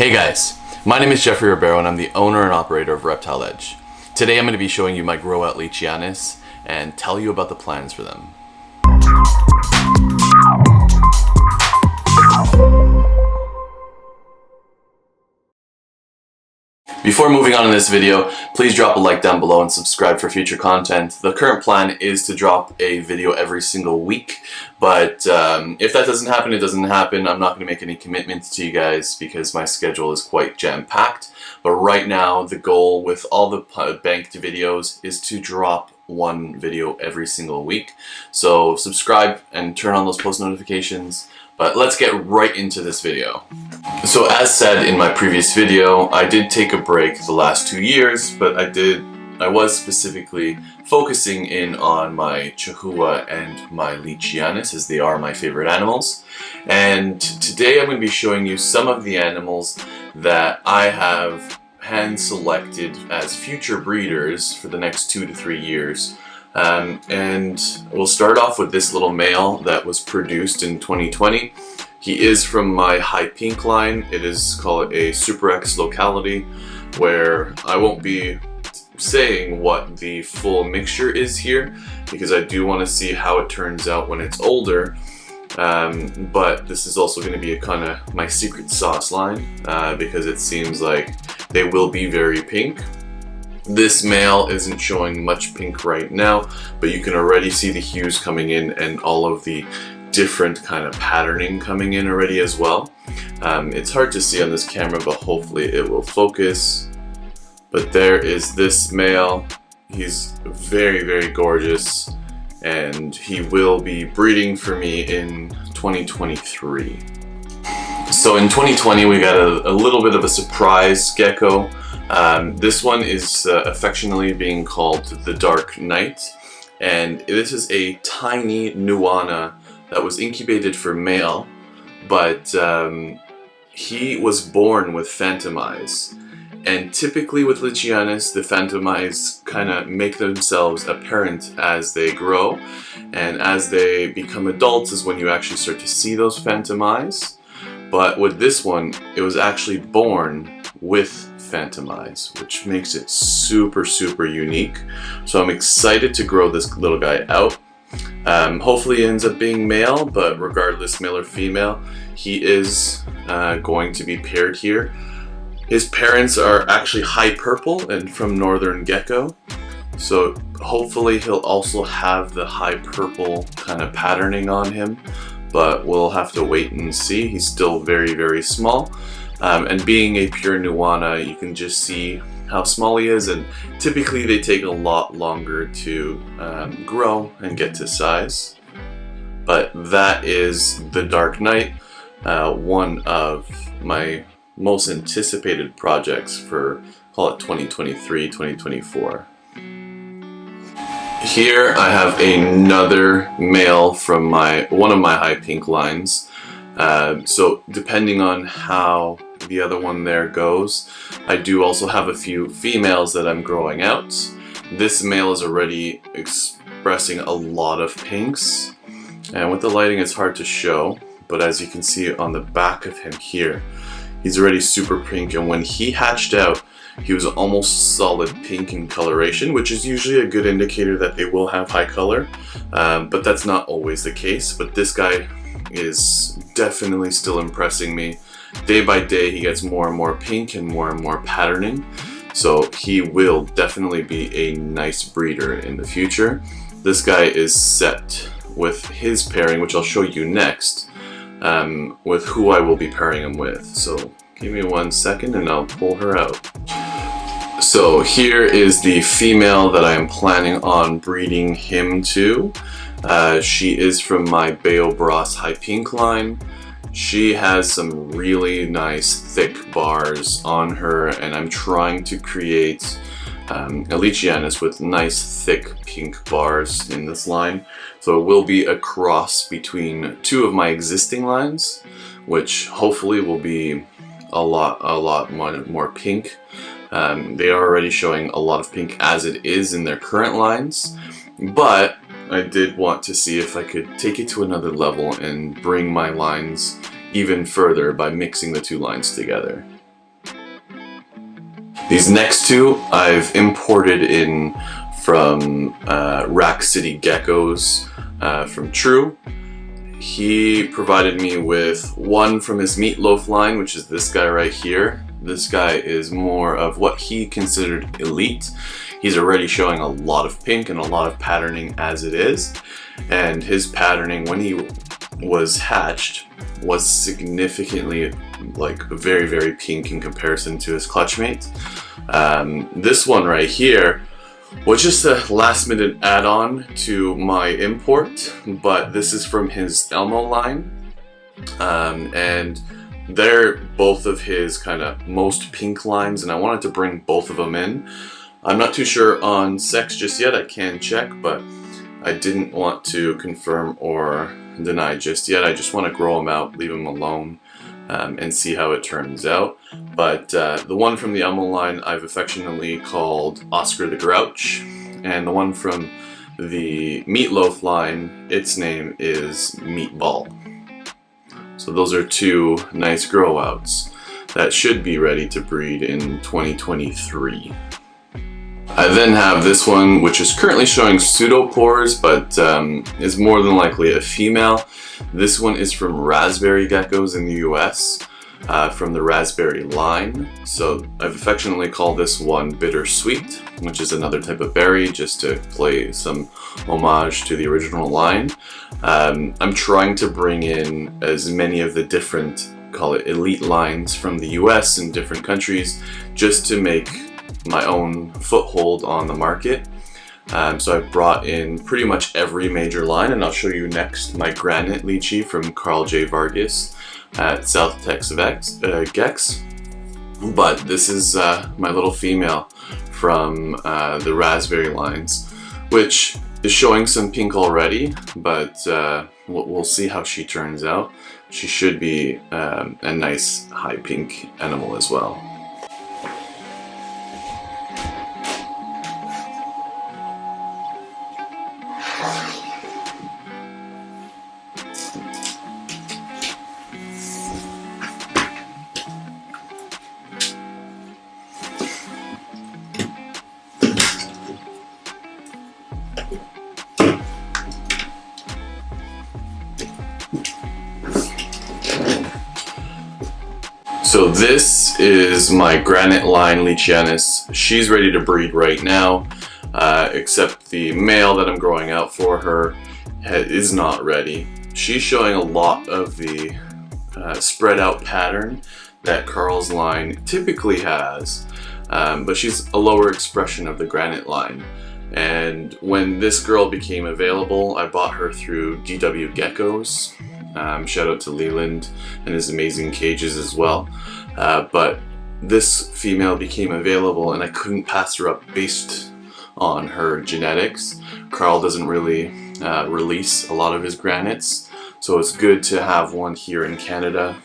Hey guys, my name is Jeffrey Ribeiro and I'm the owner and operator of Reptile Edge. Today I'm going to be showing you my growout Leachianus and tell you about the plans for them. Before moving on in this video, please drop a like down below and subscribe for future content. The current plan is to drop a video every single week, but if that doesn't happen, it doesn't happen. I'm not going to make any commitments to you guys because my schedule is quite jam-packed. But right now, the goal with all the banked videos is to drop one video every single week. So subscribe and turn on those post notifications. But let's get right into this video. So as said in my previous video, I did take a break the last 2 years, but I was specifically focusing in on my Chihuahua and my Leachianus, as they are my favorite animals. And today I'm going to be showing you some of the animals that I have hand selected as future breeders for the next 2 to 3 years. And we'll start off with this little male that was produced in 2020. He is from my high pink line. It is called a Super X locality, where I won't be saying what the full mixture is here because I do want to see how it turns out when it's older. But this is also going to be a kind of my secret sauce line because it seems like they will be very pink. This male isn't showing much pink right now, but you can already see the hues coming in and all of the different kind of patterning coming in already as well. It's hard to see on this camera, but hopefully it will focus. But there is this male. He's very, very gorgeous, and he will be breeding for me in 2023. So in 2020 we got a little bit of a surprise gecko. This one is affectionately being called the Dark Knight, and this is a tiny Nuana that was incubated for male, but he was born with phantom eyes. And typically with Leachianus, the phantom eyes kind of make themselves apparent as they grow, and as they become adults is when you actually start to see those phantom eyes. But with this one, it was actually born with phantom eyes, which makes it super unique. So I'm excited to grow this little guy out. Hopefully he ends up being male, but regardless, male or female, he is going to be paired here. His parents are actually high purple and from northern gecko, so hopefully he'll also have the high purple kind of patterning on him, but we'll have to wait and see. He's still very small. And being a pure Nuana, you can just see how small he is, and typically they take a lot longer to grow and get to size. But that is the Dark Knight, one of my most anticipated projects for, call it 2023, 2024. Here I have another male from one of my high pink lines. So depending on how the other one there goes, I do also have a few females that I'm growing out. This male is already expressing a lot of pinks, and with the lighting it's hard to show, but as you can see on the back of him here, he's already super pink, and when he hatched out, he was almost solid pink in coloration, which is usually a good indicator that they will have high color, but that's not always the case. But this guy is definitely still impressing me. Day by day he gets more and more pink and more patterning, so he will definitely be a nice breeder in the future. This guy is set with his pairing, which I'll show you next, with who I will be pairing him with. So give me 1 second and I'll pull her out. So here is the female that I am planning on breeding him to. She is from my Beobras high pink line. She has some really nice thick bars on her, and I'm trying to create a Leachianus with nice thick pink bars in this line. So it will be a cross between two of my existing lines, which hopefully will be a lot more pink. They are already showing a lot of pink as it is in their current lines, but I did want to see if I could take it to another level and bring my lines even further by mixing the two lines together. These next two I've imported in from Rack City Geckos from True. He provided me with one from his Meatloaf line, which is this guy right here. This guy is more of what he considered elite. He's already showing a lot of pink and a lot of patterning as it is. And his patterning when he was hatched was significantly like very, very pink in comparison to his clutch mate. This one right here was just a last minute add-on to my import, but this is from his Elmo line, and they're both of his kind of most pink lines, and I wanted to bring both of them in. I'm not too sure on sex just yet, I can check, but I didn't want to confirm or deny just yet. I just want to grow them out, leave them alone, and see how it turns out. But the one from the Elmo line I've affectionately called Oscar the Grouch, and the one from the Meatloaf line, its name is Meatball. So those are two nice grow outs that should be ready to breed in 2023. I then have this one, which is currently showing pseudopores, but is more than likely a female. This one is from Raspberry Geckos in the US, from the Raspberry line. So I've affectionately called this one Bittersweet, which is another type of berry, just to play some homage to the original line. I'm trying to bring in as many of the different, call it elite lines from the US and different countries, just to make my own foothold on the market. So I've brought in pretty much every major line, and I'll show you next my Granite Lychee from Carl J. Vargas at South Texas Gex. But this is my little female from the Raspberry lines, which is showing some pink already, but we'll see how she turns out. She should be a nice high pink animal as well. So this is my Granite line Leachianus. She's ready to breed right now, except the male that I'm growing out for her is not ready. She's showing a lot of the spread out pattern that Carl's line typically has, but she's a lower expression of the Granite line. And when this girl became available, I bought her through DW Geckos. Shout out to Leland and his amazing cages as well. But this female became available and I couldn't pass her up based on her genetics. Carl doesn't really release a lot of his granites, so it's good to have one here in Canada.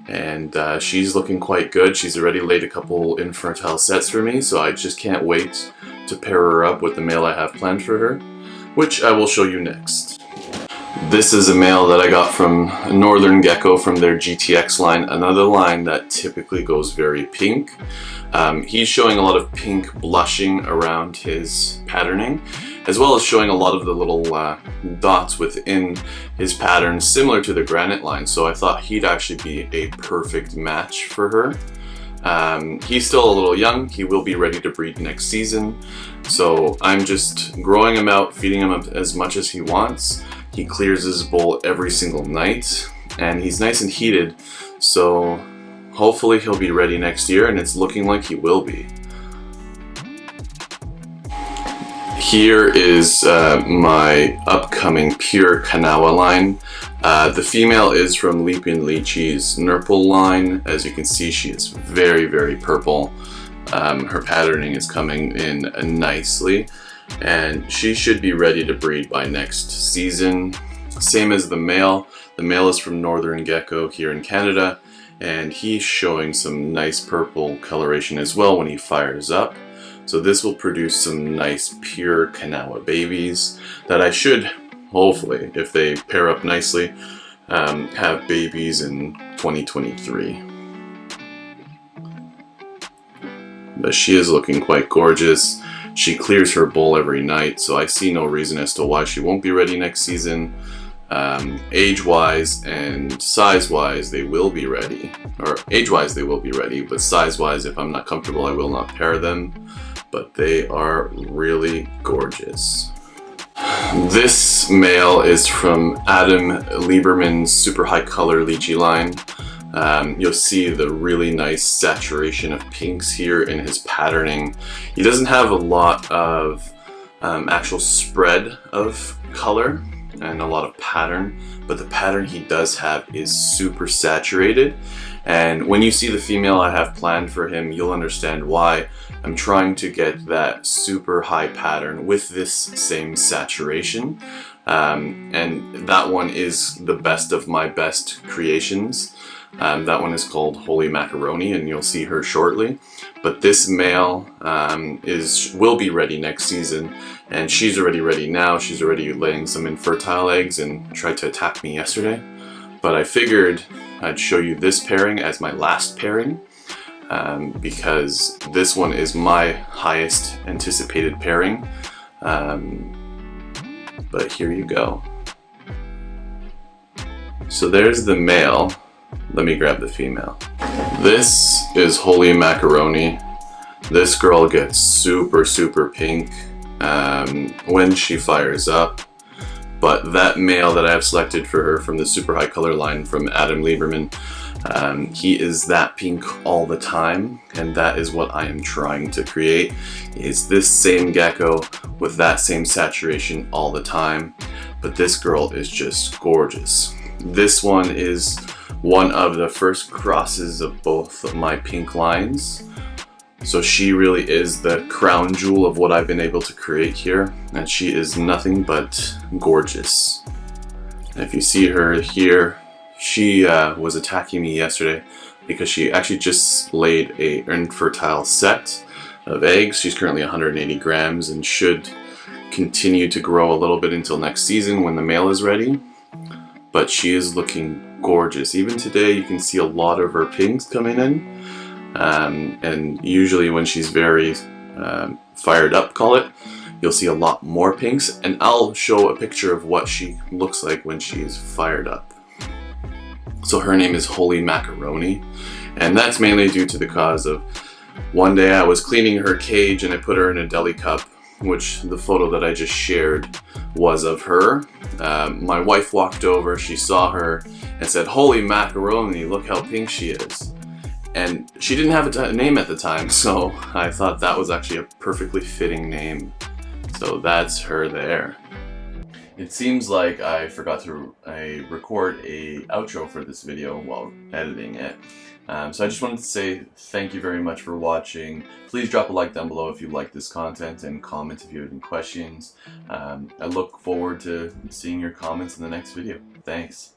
And she's looking quite good. She's already laid a couple infertile sets for me, so I just can't wait to pair her up with the male I have planned for her, which I will show you next. This is a male that I got from Northern Gecko from their GTX line, another line that typically goes very pink. He's showing a lot of pink blushing around his patterning, as well as showing a lot of the little dots within his pattern similar to the Granite line, so I thought he'd actually be a perfect match for her. He's still a little young. He will be ready to breed next season, so I'm just growing him out, feeding him as much as he wants. He clears his bowl every single night, and he's nice and heated, so hopefully he'll be ready next year, and it's looking like he will be. Here is my upcoming pure Kanawha line. The female is from Leaping Leachie's Nurple line. As you can see, she is very, very purple. Her patterning is coming in nicely, and she should be ready to breed by next season. Same as the male. The male is from Northern Gecko here in Canada, and he's showing some nice purple coloration as well when he fires up. So this will produce some nice pure Kanawha babies that I should, hopefully, if they pair up nicely, have babies in 2023. but she is looking quite gorgeous. She clears her bowl every night, so I see no reason as to why she won't be ready next season. Age-wise and size-wise, they will be ready. Or age-wise, they will be ready, but size-wise, if I'm not comfortable, I will not pair them. But they are really gorgeous. This male is from Adam Lieberman's Super High Color Leachy line. You'll see the really nice saturation of pinks here in his patterning. He doesn't have a lot of actual spread of color and a lot of pattern, but the pattern he does have is super saturated. And when you see the female I have planned for him, you'll understand why. I'm trying to get that super high pattern with this same saturation. And that one is the best of my best creations. That one is called Holy Macaroni, and you'll see her shortly. But this male will be ready next season, and she's already ready now. She's already laying some infertile eggs and tried to attack me yesterday. But I figured I'd show you this pairing as my last pairing, because this one is my highest anticipated pairing. But here you go. So there's the male. Let me grab the female. This is Holy Macaroni. This girl gets super, super pink when she fires up. But that male that I have selected for her from the Super High Color line from Adam Lieberman, he is that pink all the time, and that is what I am trying to create, is this same gecko with that same saturation all the time. But this girl is just gorgeous. This one is one of the first crosses of both of my pink lines. So she really is the crown jewel of what I've been able to create here, and she is nothing but gorgeous. And if you see her here, she was attacking me yesterday because she actually just laid an infertile set of eggs. She's currently 180 grams and should continue to grow a little bit until next season when the male is ready. But she is looking gorgeous. Even today you can see a lot of her pinks coming in. And usually when she's very fired up, call it, you'll see a lot more pinks. And I'll show a picture of what she looks like when she's fired up. So her name is Holy Macaroni. And that's mainly due to the cause of one day I was cleaning her cage and I put her in a deli cup, which the photo that I just shared was of her. My wife walked over, she saw her and said, "Holy Macaroni, look how pink she is." And she didn't have a name at the time, so I thought that was actually a perfectly fitting name. So that's her there. It seems like I forgot to record a outro for this video while editing it. So I just wanted to say thank you very much for watching. Please drop a like down below if you like this content and comment if you have any questions. I look forward to seeing your comments in the next video. Thanks.